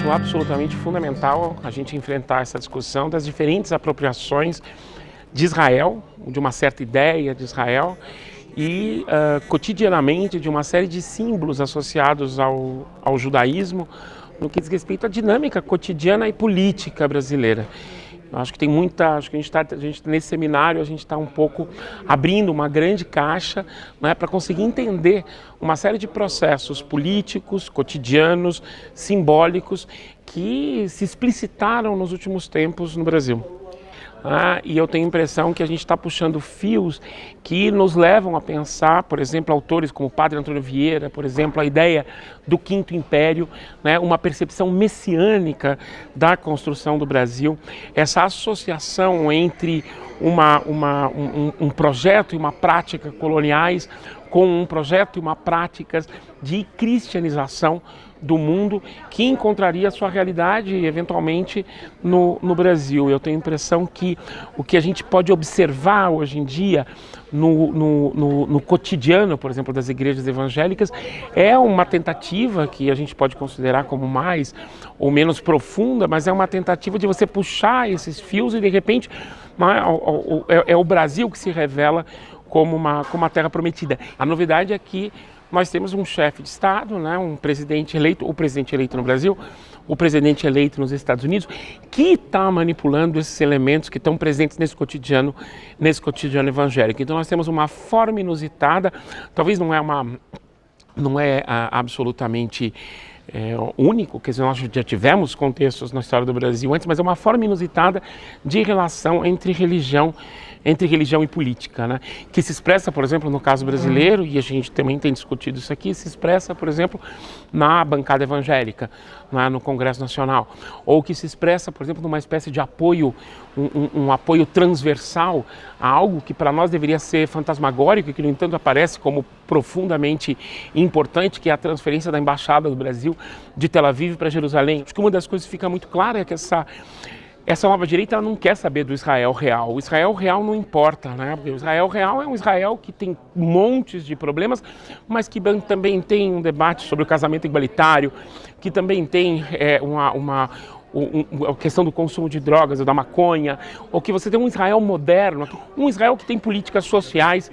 acho absolutamente fundamental a gente enfrentar essa discussão das diferentes apropriações de Israel, de uma certa ideia de Israel, e cotidianamente de uma série de símbolos associados ao judaísmo, no que diz respeito à dinâmica cotidiana e política brasileira. Eu acho que tem muita, acho que nesse seminário a gente está um pouco abrindo uma grande caixa, né, para conseguir entender uma série de processos políticos, cotidianos, simbólicos que se explicitaram nos últimos tempos no Brasil. E eu tenho a impressão que a gente está puxando fios que nos levam a pensar, por exemplo, autores como o Padre Antônio Vieira, por exemplo, a ideia do Quinto Império, né, uma percepção messiânica da construção do Brasil, essa associação entre um projeto e uma prática coloniais com um projeto e uma prática de cristianização do mundo que encontraria sua realidade eventualmente no Brasil. Eu tenho a impressão que o que a gente pode observar hoje em dia no cotidiano, por exemplo, das igrejas evangélicas, é uma tentativa que a gente pode considerar como mais ou menos profunda, mas é uma tentativa de você puxar esses fios e de repente é o Brasil que se revela como uma terra prometida. A novidade é que nós temos um chefe de Estado, né, um presidente eleito, o presidente eleito no Brasil, o presidente eleito nos Estados Unidos, que está manipulando esses elementos que estão presentes nesse cotidiano evangélico. Então nós temos uma forma inusitada, talvez não é absolutamente único, quer dizer, nós já tivemos contextos na história do Brasil antes, mas é uma forma inusitada de relação entre religião e política, né? Que se expressa, por exemplo, no caso brasileiro, e a gente também tem discutido isso aqui, se expressa, por exemplo, na bancada evangélica, no Congresso Nacional, ou que se expressa, por exemplo, numa espécie de apoio, um apoio transversal a algo que para nós deveria ser fantasmagórico e que, no entanto, aparece como profundamente importante, que é a transferência da Embaixada do Brasil de Tel Aviv para Jerusalém. Acho que uma das coisas que fica muito clara é que essa nova direita ela não quer saber do Israel real. O Israel real não importa, né? Porque o Israel real é um Israel que tem montes de problemas, mas que também tem um debate sobre o casamento igualitário, que também tem a questão do consumo de drogas ou da maconha, ou que você tem um Israel moderno, um Israel que tem políticas sociais.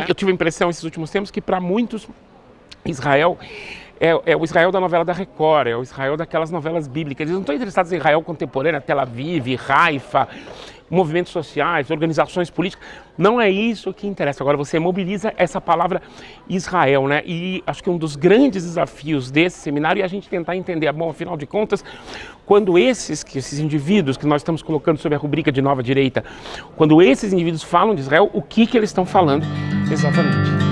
Eu tive a impressão esses últimos tempos que para muitos Israel é o Israel da novela da Record, é o Israel daquelas novelas bíblicas. Eles não estão interessados em Israel contemporâneo, Tel Aviv, Haifa, movimentos sociais, organizações políticas. Não é isso que interessa. Agora você mobiliza essa palavra Israel, né? E acho que um dos grandes desafios desse seminário é a gente tentar entender, bom, afinal de contas, quando esses indivíduos que nós estamos colocando sob a rubrica de nova direita, quando esses indivíduos falam de Israel, o que eles estão falando exatamente?